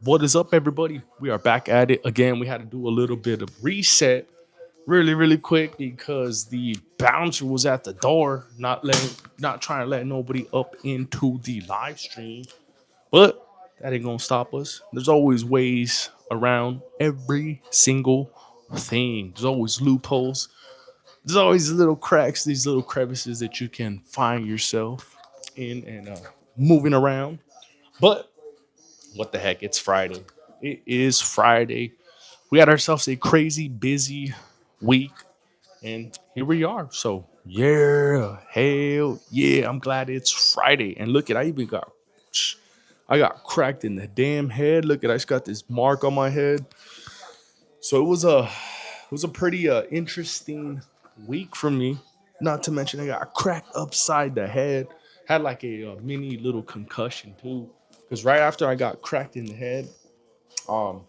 What is up, everybody? We are back at it again. We had to do a little bit of reset really quick because the bouncer was at the door, not trying to let nobody up into the live stream. But that ain't gonna stop us. There's always ways around every single thing. There's always loopholes. There's always little cracks, these little crevices that you can find yourself in and moving around. But what the heck? It's Friday. It is Friday. We had ourselves a crazy busy week, and here we are. So yeah, hell yeah! I'm glad it's Friday. And look at I got cracked in the damn head. Look at I just got this mark on my head. So it was a pretty interesting week for me. Not to mention I got cracked upside the head. Had like a mini little concussion too. Because right after I got cracked in the head, um,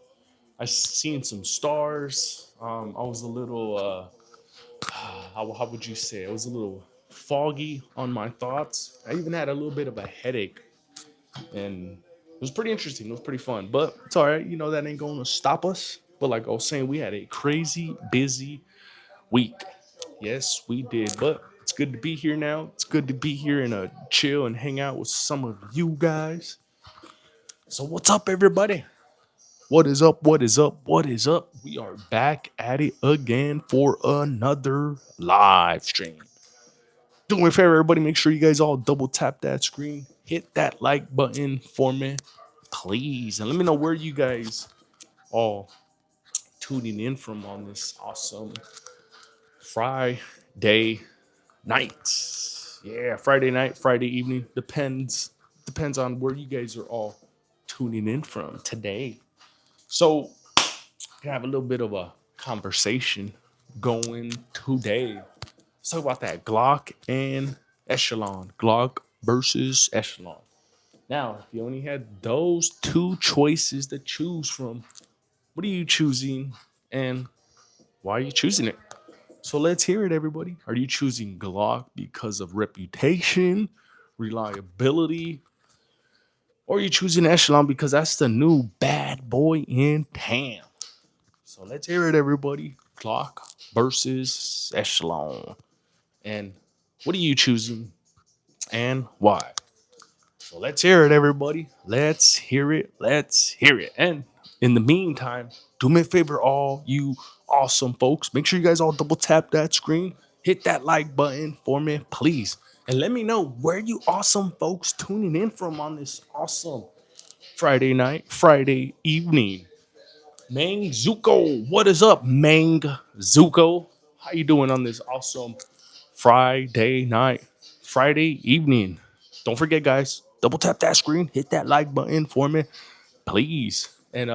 I seen some stars. I was a little, how would you say? I was a little foggy on my thoughts. I even had a little bit of a headache, and it was pretty interesting. It was pretty fun, but it's all right. That ain't going to stop us. But like I was saying, we had a crazy busy week. Yes, we did. But it's good to be here now. It's good to be here and chill and hang out with some of you guys. So what's up, everybody? What is up? What is up? What is up? We are back at it again for another live stream. Do me a favor, everybody. Make sure you guys all double tap that screen, hit that like button for me, please, and let me know where you guys all tuning in from on this awesome Friday night. Yeah, Friday night, Friday evening depends on where you guys are all tuning in from today. So gonna have a little bit of a conversation going today. Let's talk about that Glock and Echelon. Glock versus Echelon. Now, if you only had those two choices to choose from, what are you choosing and why are you choosing it? So let's hear it, everybody. Are you choosing Glock because of reputation, reliability, or are you choosing Echelon because that's the new bad boy in town? So let's hear it, everybody. Clock versus Echelon. And what are you choosing and why? So let's hear it, everybody. Let's hear it. Let's hear it. And in the meantime, do me a favor, all you awesome folks. Make sure you guys all double tap that screen. Hit that like button for me, please. And let me know where you awesome folks tuning in from on this awesome Friday night, Friday evening. Mang Zuko, what is up, Mang Zuko? How you doing on this awesome Friday night, Friday evening? Don't forget, guys, double tap that screen, hit that like button for me, please, and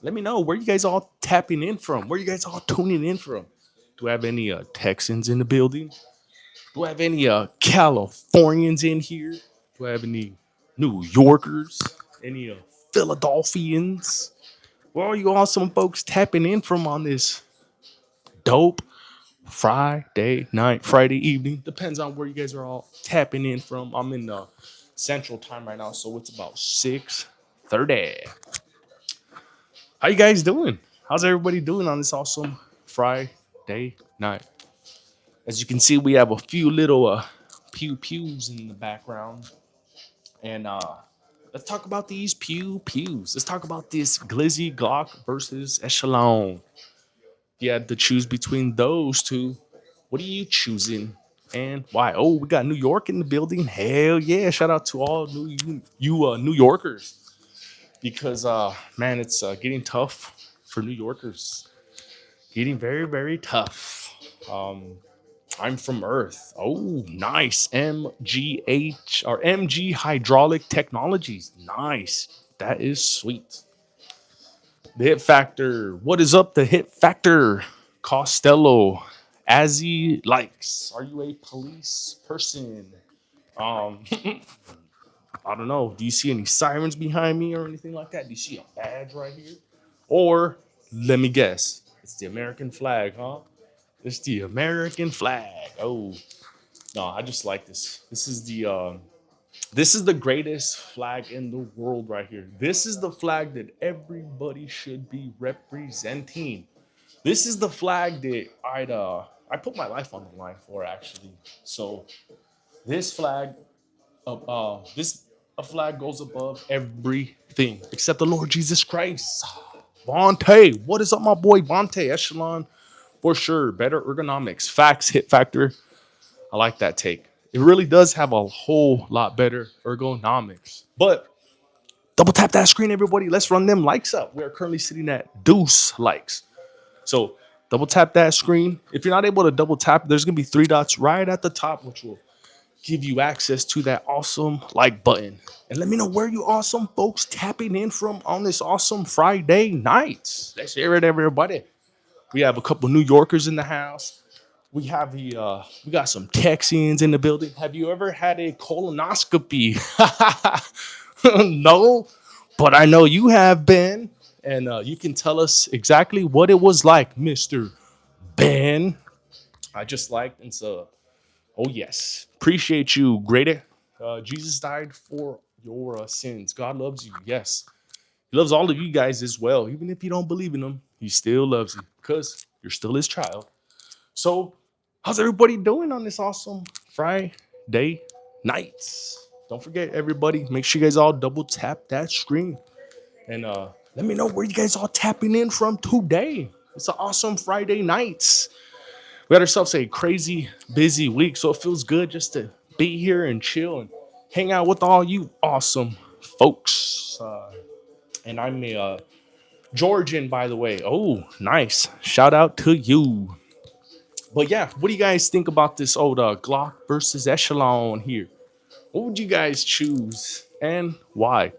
let me know where you guys all tapping in from. Where you guys all tuning in from? Do I have any Texans in the building? Do I have any Californians in here? Do I have any New Yorkers? Any Philadelphians? Where are you awesome folks tapping in from on this dope Friday night, Friday evening? Depends on where you guys are all tapping in from. I'm in the Central Time right now, so it's about 6:30. How you guys doing? How's everybody doing on this awesome Friday night? As you can see, we have a few little pew pews in the background, and let's talk about these pew pews. Let's talk about this Glizzy Glock versus Echelon. You had to choose between those two. What are you choosing and why? Oh, we got New York in the building. Hell yeah! Shout out to all New Yorkers because man, it's getting tough for New Yorkers. Getting very tough. Um, I'm from Earth. Oh, nice. MGH or MG Hydraulic Technologies. Nice. That is sweet. The hit factor. What is up? The hit factor. Costello. Azzy likes. Are you a police person? Um, I don't know. Do you see any sirens behind me or anything like that? Do you see a badge right here? Or let me guess. It's the American flag, huh? It's the American flag. Oh no, I just like this. This is the This is the greatest flag in the world right here. This is the flag that everybody should be representing. This is the flag that I put my life on the line for actually. So this flag this a flag goes above everything except the Lord Jesus Christ. Vontae, what is up, my boy Vontae? Echelon for sure. Better ergonomics, facts, hit factor. I like that take. It really does have a whole lot better ergonomics. But double tap that screen, everybody. Let's run them likes up. We are currently sitting at deuce likes. So double tap that screen. If you're not able to double tap, there's gonna be three dots right at the top, which will give you access to that awesome like button. And let me know where you awesome folks tapping in from on this awesome Friday night. Let's hear it, everybody. We have a couple New Yorkers in the house. We got some Texans in the building. Have you ever had a colonoscopy? No, but I know you have been, and you can tell us exactly what it was like, Mister Ben. I just liked and so. Oh yes, appreciate you, greater. Jesus died for your sins. God loves you. Yes, He loves all of you guys as well. Even if you don't believe in Him, He still loves you because you're still His child. So, how's everybody doing on this awesome Friday night? Don't forget, everybody, make sure you guys all double tap that screen and let me know where you guys all tapping in from today. It's an awesome Friday night. We had ourselves a crazy busy week, so it feels good just to be here and chill and hang out with all you awesome folks. And I'm a Georgian, by the way. Oh, nice. Shout out to you. But yeah, what do you guys think about this old Glock versus Echelon here? What would you guys choose and why?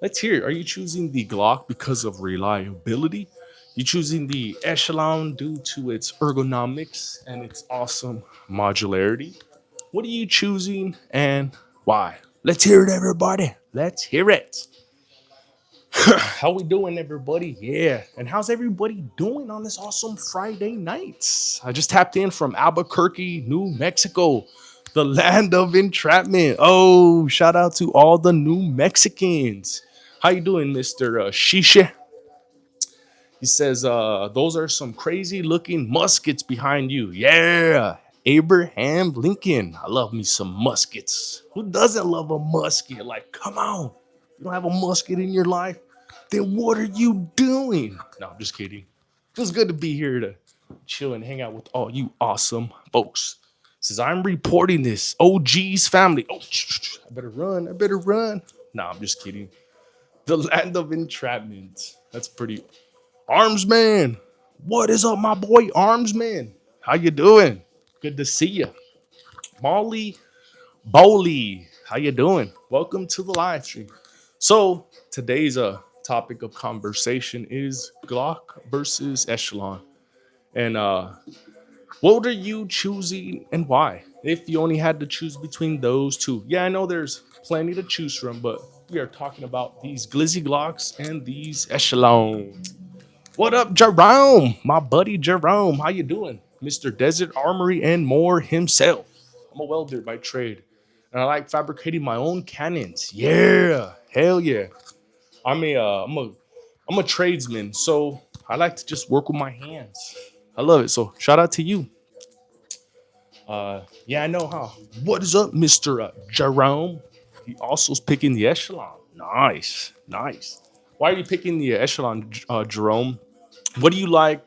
Let's hear it. Are you choosing the Glock because of reliability? You choosing the Echelon due to its ergonomics and its awesome modularity? What are you choosing and why? Let's hear it, everybody. Let's hear it. How we doing, everybody? Yeah. And how's everybody doing on this awesome Friday night? I just tapped in from Albuquerque, New Mexico, the land of entrapment. Oh, shout out to all the New Mexicans. How you doing, Mr. Shisha? He says, those are some crazy looking muskets behind you. Yeah. Abraham Lincoln. I love me some muskets. Who doesn't love a musket? Like, come on. You don't have a musket in your life? Then what are you doing? No, I'm just kidding. Feels good to be here to chill and hang out with all you awesome folks. Says, I'm reporting this. OG's family. Oh, I better run. I better run. No, I'm just kidding. The land of entrapment. That's pretty. Armsman. What is up, my boy Armsman? How you doing? Good to see you. Molly Bowley. How you doing? Welcome to the live stream. So today's topic of conversation is Glock versus Echelon. And what are you choosing and why? If you only had to choose between those two. Yeah, I know there's plenty to choose from, but we are talking about these Glizzy Glocks and these Echelon. What up, Jerome? My buddy Jerome. How you doing? Mr. Desert Armory and more himself. I'm a welder by trade. And I like fabricating my own cannons. Yeah. Hell yeah. I'm a tradesman, so I like to just work with my hands. I love it. So shout out to you. Yeah, I know how. What is up, Mr. Jerome? He also's picking the Echelon. Nice. Nice. Why are you picking the Echelon, Jerome? What do you like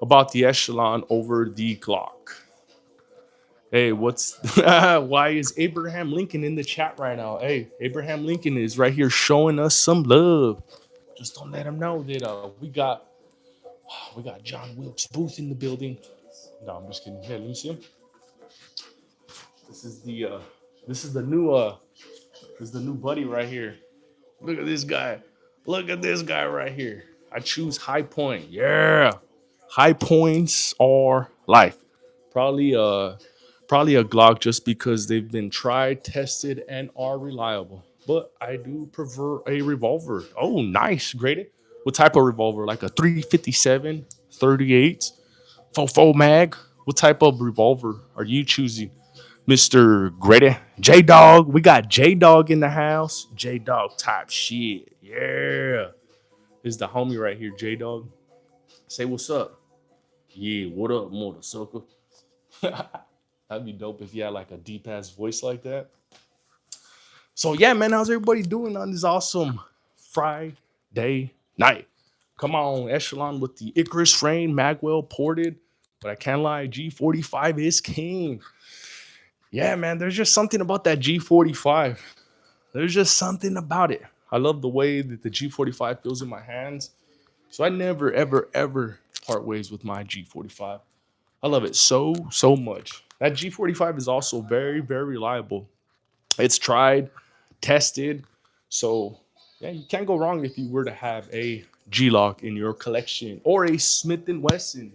about the Echelon over the Glock? Hey, what's why is Abraham Lincoln in the chat right now? Hey, Abraham Lincoln is right here showing us some love. Just don't let him know that we got John Wilkes Booth in the building. No, I'm just kidding. Hey, let me see him. This is the this is the new buddy right here. Look at this guy. Look at this guy right here. I choose High Point. Yeah. High points are life. Probably probably a Glock just because they've been tried, tested, and are reliable. But I do prefer a revolver. Oh, nice. Graded. What type of revolver? Like a 357, 38, 44 mag? What type of revolver are you choosing? Mr. Greta, J Dog. We got J Dog in the house. J Dog type shit. Yeah. This is the homie right here, J Dog. Say what's up. Yeah, what up, mother sucker? That'd be dope if you had like a deep ass voice like that. So yeah, man, how's everybody doing on this awesome Friday night? Come on, Echelon with the Icarus frame, Magwell ported, but I can't lie, G45 is king. Yeah, man, there's just something about that G45. There's just something about it. I love the way that the G45 feels in my hands. So I never, ever, ever part ways with my G45. I love it so much. That G45 is also very, very reliable. It's tried, tested. So yeah, you can't go wrong if you were to have a G-Lock in your collection or a Smith& and Wesson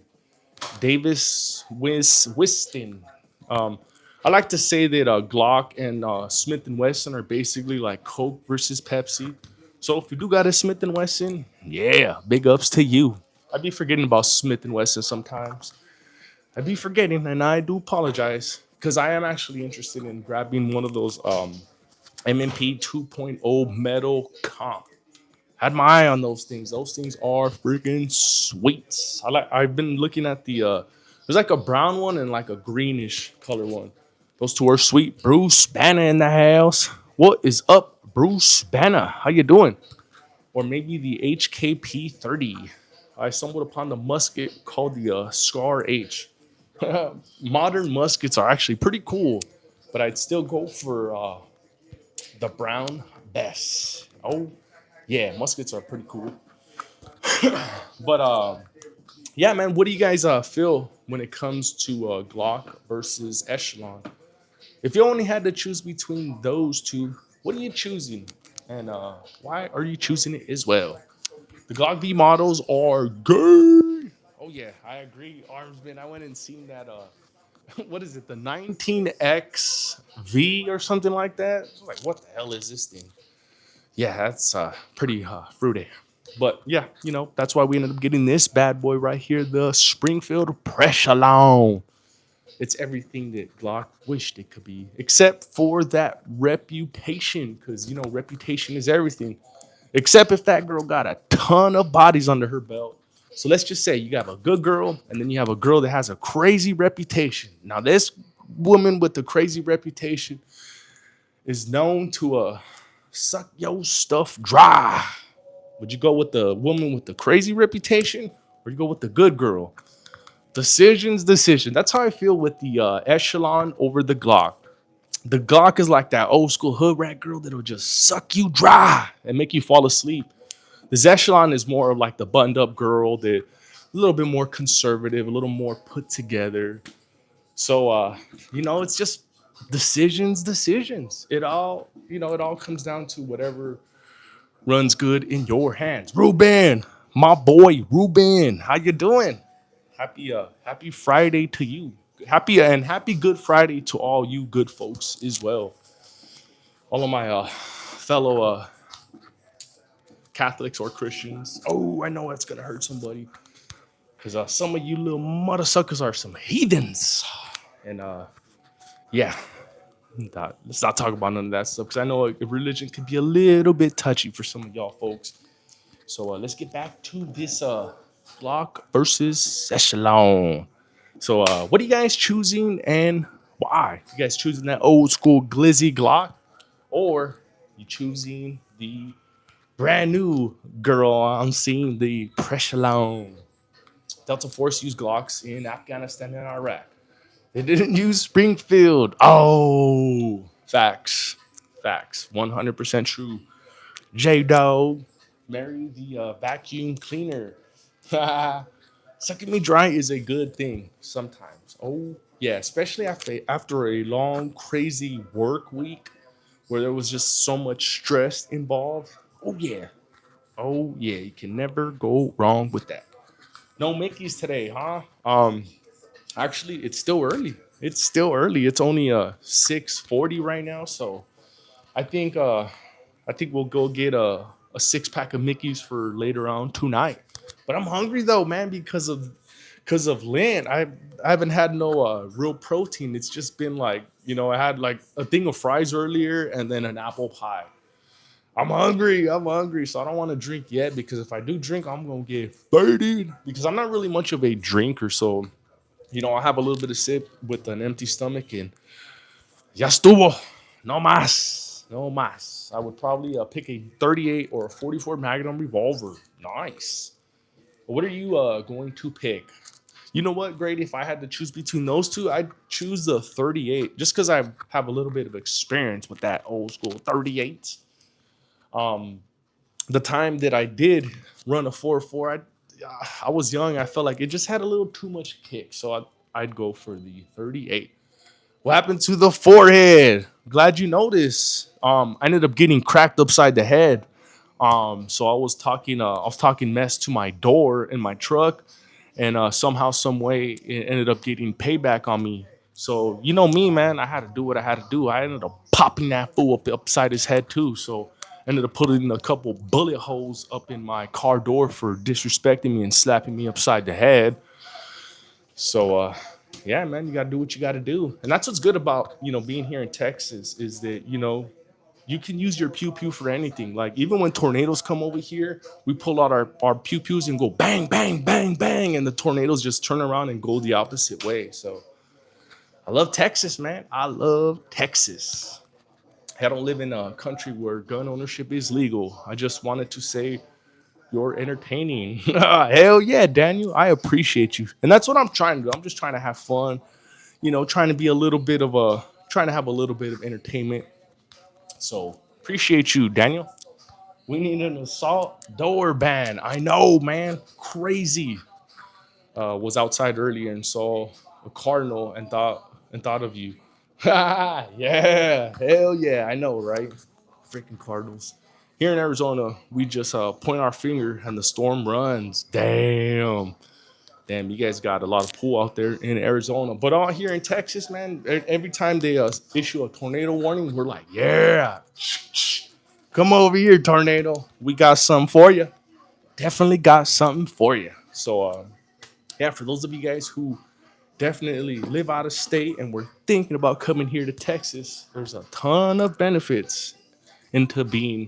Davis Whiston. Um, I like to say that Glock and Smith& and Wesson are basically like Coke versus Pepsi. So if you do got a Smith& and Wesson, yeah, big ups to you. I'd be forgetting about Smith& and Wesson sometimes. I'd be forgetting, and I do apologize because I am actually interested in grabbing one of those MMP 2.0 metal comp. Had my eye on those things. Those things are freaking sweet. I've been looking at the there's like a brown one and like a greenish color one. Those two are sweet. Bruce Banner in the house. What is up, Bruce Banner? How you doing? Or maybe the HKP 30. I stumbled upon the musket called the Scar H. Modern muskets are actually pretty cool, but I'd still go for the Brown Bess. Oh yeah, muskets are pretty cool. But yeah, man, what do you guys feel when it comes to Glock versus Echelon? If you only had to choose between those two, what are you choosing, and why are you choosing it as well? The Glock V models are gay. Oh yeah, I agree, Armsman. I went and seen that. What is it? The 19X V or something like that. I was like, what the hell is this thing? Yeah, that's pretty fruity. But yeah, that's why we ended up getting this bad boy right here, the Springfield Pressure Loan. It's everything that Glock wished it could be, except for that reputation, because reputation is everything. Except if that girl got a ton of bodies under her belt. So let's just say you have a good girl, and then you have a girl that has a crazy reputation. Now, this woman with the crazy reputation is known to suck your stuff dry. Would you go with the woman with the crazy reputation, or you go with the good girl? Decision. That's how I feel with the Echelon over the Glock. The Glock is like that old school hood rat girl that'll just suck you dry and make you fall asleep. The Echelon is more of like the buttoned up girl that a little bit more conservative, a little more put together. So it's just decisions. It all comes down to whatever runs good in your hands. Ruben, my boy, Ruben, how you doing? Happy Friday to you. Happy Good Friday to all you good folks as well. All of my fellow Catholics or Christians. Oh, I know that's gonna hurt somebody because some of you little mother suckers are some heathens. And yeah, let's not talk about none of that stuff because I know religion can be a little bit touchy for some of y'all folks. So let's get back to this Glock versus Echelon. So what are you guys choosing and why? You guys choosing that old school glizzy Glock, or you choosing the brand new girl I'm seeing, the Echelon? Delta Force used Glocks in Afghanistan and Iraq. They didn't use Springfield. Oh, facts, 100% true. J Dog, marry the vacuum cleaner. Sucking me dry is a good thing sometimes. Oh yeah, especially after a long, crazy work week where there was just so much stress involved. Oh yeah, you can never go wrong with that. No Mickeys today, huh? Actually, it's still early. It's only 6:40 right now, so I think we'll go get a 6 pack of Mickeys for later on tonight. But I'm hungry though, man, because because of Lent, I haven't had no real protein. It's just been like, I had like a thing of fries earlier and then an apple pie. I'm hungry. I'm hungry. So I don't want to drink yet because if I do drink, I'm going to get 30 because I'm not really much of a drinker. So, I have a little bit of sip with an empty stomach and ya estuvo. No más. No más. I would probably pick a 38 or a 44 Magnum revolver. Nice. What are you going to pick? You know what, Grady? If I had to choose between those two, I'd choose the 38 just because I have a little bit of experience with that old school 38. Um, the time that I did run a 4.4, I was young. I felt like it just had a little too much kick, so I'd go for the 38. What happened to the forehead? Glad you noticed. I ended up getting cracked upside the head. So I was talking mess to my door in my truck, and somehow, some way, it ended up getting payback on me. So you know me, man. I had to do what I had to do. I ended up popping that fool upside his head too. So I ended up putting a couple bullet holes up in my car door for disrespecting me and slapping me upside the head. So yeah, man, you gotta do what you gotta do, and that's what's good about being here in Texas is that you can use your pew pew for anything. Like even when tornadoes come over here, we pull out our pew pews and go bang, bang, bang, bang, and the tornadoes just turn around and go the opposite way. So I love Texas, man. I love Texas. I don't live in a country where gun ownership is legal. I just wanted to say you're entertaining. Hell yeah, Daniel. I appreciate you. And that's what I'm trying to do. I'm just trying to have fun, trying to be trying to have a little bit of entertainment. So appreciate you, Daniel. We need an assault door ban. I know, man. Crazy. Was outside earlier and saw a cardinal and thought of you. Yeah, hell yeah. I know, right? Freaking Cardinals. Here in Arizona, we just point our finger and the storm runs. Damn, you guys got a lot of pool out there in Arizona. But out here in Texas, man, every time they issue a tornado warning, we're like, yeah, come over here, tornado. We got something for you. Definitely got something for you. So, yeah, for those of you guys who definitely live out of state and we're thinking about coming here to Texas, there's a ton of benefits into being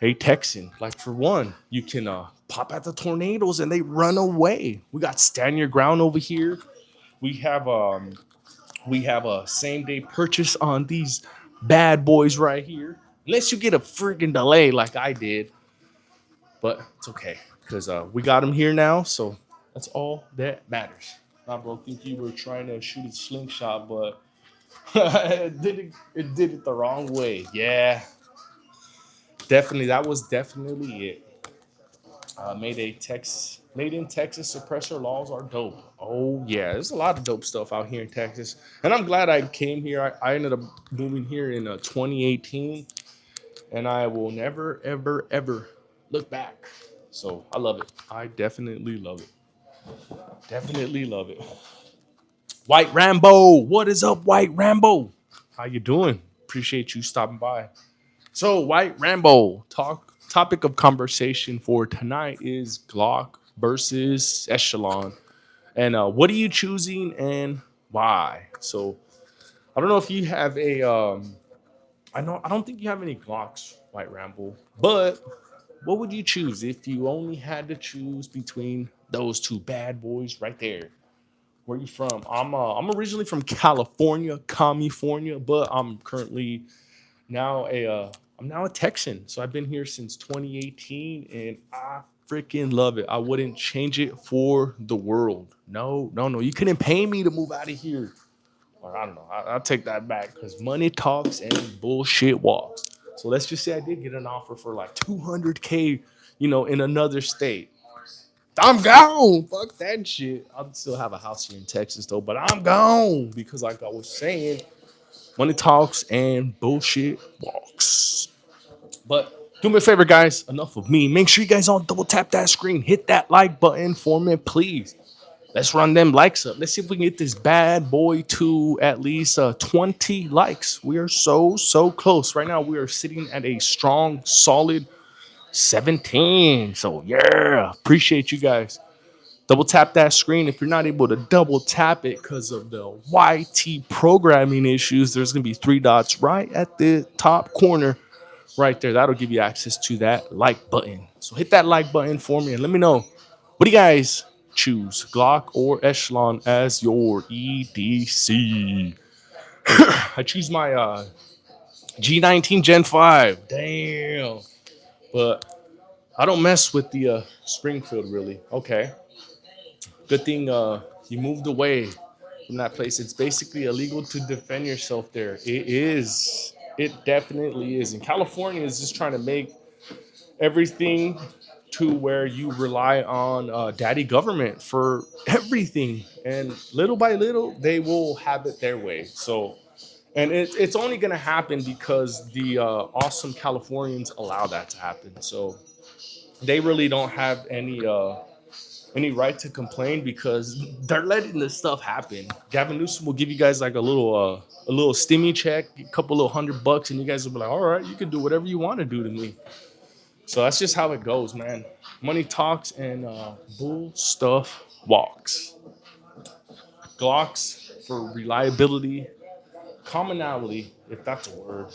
a Texan. Like for one, you can pop at the tornadoes and they run away. We got stand your ground over here. We have a same day purchase on these bad boys right here. Unless you get a freaking delay like I did, but it's okay because we got them here now. So that's all that matters. I don't think you were trying to shoot a slingshot, but it did it the wrong way. Yeah, definitely. That was definitely it. Made in Texas suppressor laws are dope. Oh yeah, there's a lot of dope stuff out here in Texas, and I'm glad I came here. I ended up moving here in 2018, and I will never ever ever look back. So I love it. I definitely love it. Definitely love it. White Rambo, what is up, White Rambo? How you doing? Appreciate you stopping by. So, White Rambo, topic of conversation for tonight is Glock versus Echelon. And what are you choosing and why? So, I don't know if you have I don't think you have any Glocks, White Rambo. But what would you choose if you only had to choose between those two bad boys right there? Where you from? I'm originally from California, California, but I'm currently now a I'm now a Texan. So I've been here since 2018 and I freaking love it. I wouldn't change it for the world. No, no, no. You couldn't pay me to move out of here. Or I don't know. I'll take that back because money talks and bullshit walks. So let's just say I did get an offer for like 200K, in another state. I'm gone. Fuck that shit. I'll still have a house here in Texas though, but I'm gone because like I was saying, money talks and bullshit walks. But do me a favor, guys. Enough of me. Make sure you guys all double tap that screen. Hit that like button for me, please. Let's run them likes up. Let's see if we can get this bad boy to at least 20 likes. We are so close. Right now, we are sitting at a strong, solid 17. So, yeah. Appreciate you guys. Double tap that screen. If you're not able to double tap it because of the YT programming issues, there's going to be three dots right at the top corner right there. That'll give you access to that like button. So hit that like button for me and let me know, what do you guys choose, Glock or Echelon as your EDC? I choose my G19 Gen 5. Damn. But I don't mess with the Springfield really. Okay. Good thing you moved away from that place. It's basically illegal to defend yourself there. It is. It definitely is. And California is just trying to make everything to where you rely on daddy government for everything. And little by little, they will have it their way. So, and it's only going to happen because the awesome Californians allow that to happen. So they really don't have any right to complain because they're letting this stuff happen. Gavin Newsom will give you guys like a little stimmy check, a couple little $100, and you guys will be like, all right, you can do whatever you want to do to me. So that's just how it goes, man. Money talks and bull stuff walks. Glocks for reliability, commonality, if that's a word,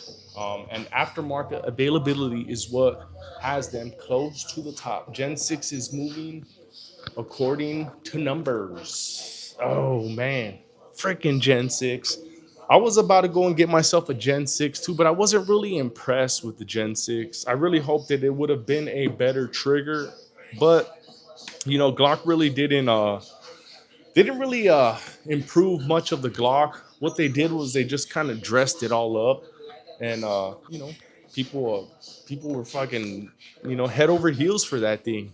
and aftermarket availability is what has them close to the top. Gen 6 is moving according to numbers. Oh man, freaking Gen 6. I was about to go and get myself a Gen 6 too, but I wasn't really impressed with the Gen 6. I really hoped that it would have been a better trigger, but Glock really didn't really improve much of the Glock. What they did was they just kind of dressed it all up, and people were fucking head over heels for that thing.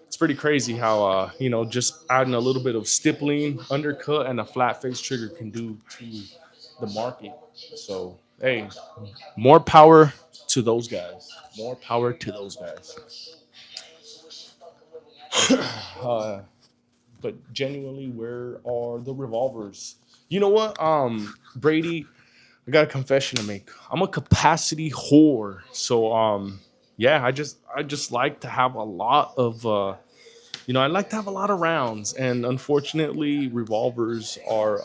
It's pretty crazy how just adding a little bit of stippling, undercut, and a flat face trigger can do to the market. So hey, more power to those guys. More power to those guys. Uh, but genuinely, where are the revolvers? You know what, Brady? I got a confession to make. I'm a capacity whore. So yeah, I just like to have a lot of I like to have a lot of rounds, and unfortunately, revolvers are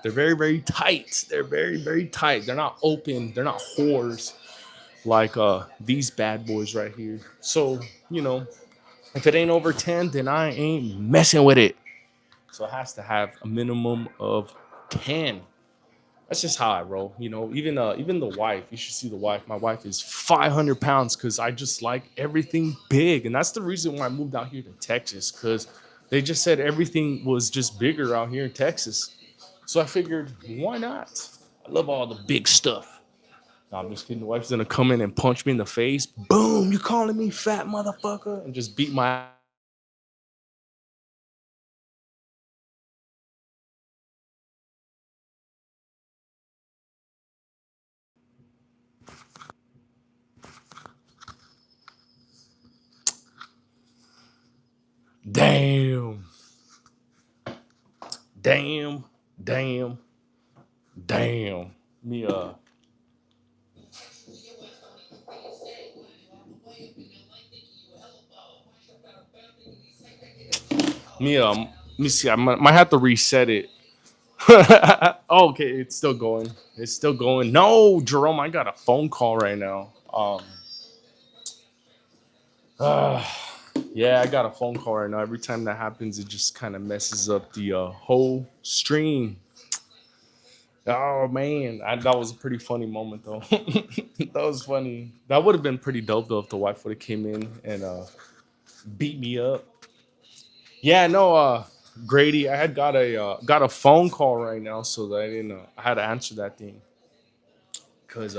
they're very very tight. They're very very tight. They're not open. They're not whores like these bad boys right here. So if it ain't over 10, then I ain't messing with it. So it has to have a minimum of 10. That's just how I roll. Even the wife. You should see the wife. My wife is 500 pounds because I just like everything big, and that's the reason why I moved out here to Texas because they just said everything was just bigger out here in Texas. So I figured, why not? I love all the big stuff. No, I'm just kidding. The wife's gonna come in and punch me in the face. Boom! You calling me fat motherfucker? And just beat my. Damn! Damn! Damn! Damn! Me Me let me see. I might have to reset it. Oh, okay, it's still going. It's still going. No, Jerome, I got a phone call right now. Uh, yeah, I got a phone call right now. Every time that happens, it just kind of messes up the whole stream. Oh man, that was a pretty funny moment though. That was funny. That would have been pretty dope though if the wife would have came in and beat me up. Yeah, no, Grady, I had got a phone call right now, so that I didn't. I had to answer that thing because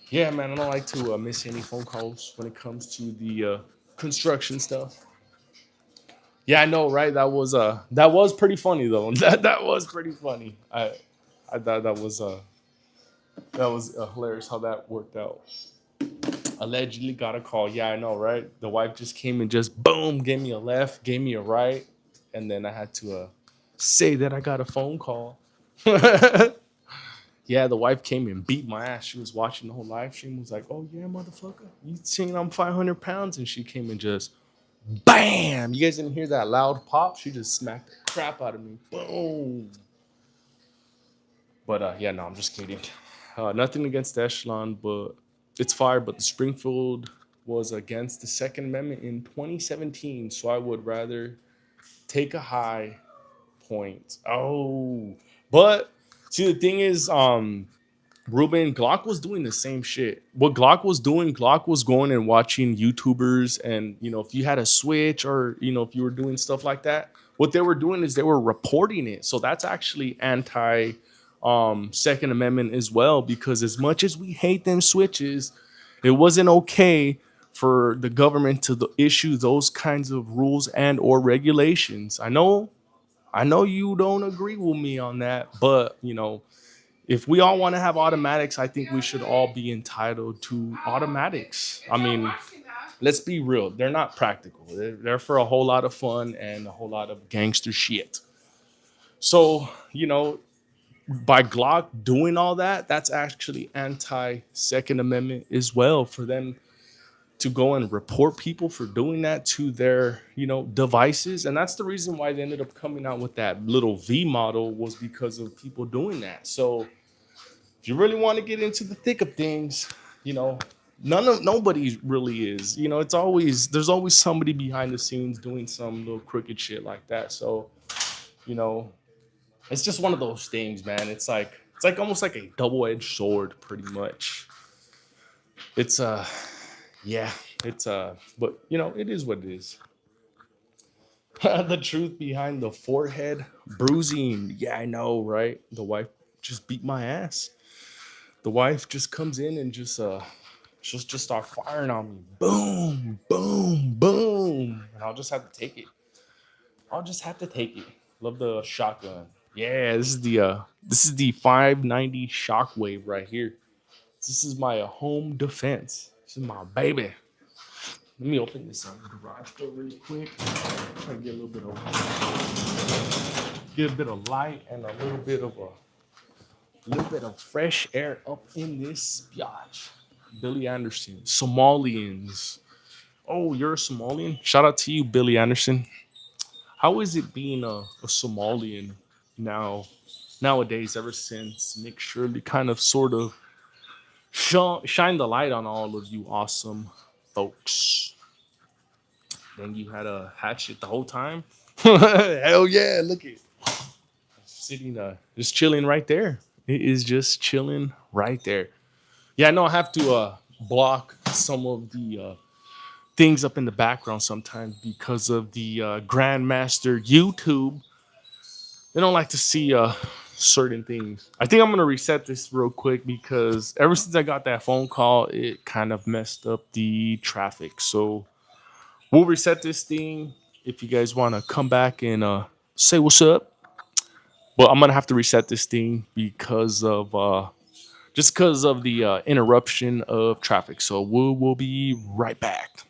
yeah, man, I don't like to miss any phone calls when it comes to the construction stuff. Yeah, I know, right? That was pretty funny though. That was pretty funny. I thought that was hilarious how that worked out. Allegedly got a call. Yeah, I know, right? The wife just came and just boom, gave me a left, gave me a right, and then I had to say that I got a phone call. Yeah, the wife came and beat my ass. She was watching the whole live stream. Was like, "Oh yeah, motherfucker, you saying I'm 500 pounds?" And she came and just Bam! You guys didn't hear that loud pop? She just smacked the crap out of me. Boom! But yeah, no, I'm just kidding. Nothing against the Echelon, but it's fire. But the Springfield was against the Second Amendment in 2017, so I would rather take a high point. Oh, but see, the thing is, Ruben, Glock was doing the same shit. What Glock was doing, Glock was going and watching YouTubers, and if you had a Switch or if you were doing stuff like that, what they were doing is they were reporting it. So that's actually anti Second Amendment as well, because as much as we hate them switches, it wasn't okay for the government to issue those kinds of rules and or regulations. I know you don't agree with me on that, but if we all want to have automatics, I think we should all be entitled to automatics. I mean, let's be real. They're not practical. They're for a whole lot of fun and a whole lot of gangster shit. So, by Glock doing all that, that's actually anti Second Amendment as well, for them to go and report people for doing that to their, devices. And that's the reason why they ended up coming out with that little V model, was because of people doing that. So, if you really want to get into the thick of things, nobody really is. There's always somebody behind the scenes doing some little crooked shit like that. So, you know, it's just one of those things, man. It's like almost like a double-edged sword, pretty much. It's yeah, it's but it is what it is. The truth behind the forehead bruising. Yeah, I know, right? The wife just beat my ass. The wife just comes in and just start firing on me. Boom, boom, boom. And I'll just have to take it. I'll just have to take it. Love the shotgun. Yeah, this is the 590 shockwave right here. This is my home defense. This is my baby. Let me open this garage door really quick. Try to get a bit of light and a little bit of fresh air up in this biatch. Billy Anderson, Somalians. Oh, you're a Somalian? Shout out to you, Billy Anderson. How is it being a Somalian nowadays? Ever since Nick Shirley kind of sort of shine the light on all of you awesome folks. Then you had a hatchet the whole time. Hell yeah! Look at sitting, just chilling right there. It is just chilling right there. Yeah, I know I have to block some of the things up in the background sometimes because of the Grandmaster YouTube. They don't like to see certain things. I think I'm gonna reset this real quick because ever since I got that phone call, it kind of messed up the traffic. So we'll reset this thing if you guys want to come back and say what's up. But I'm gonna have to reset this thing because of just because of the interruption of traffic. So we'll be right back.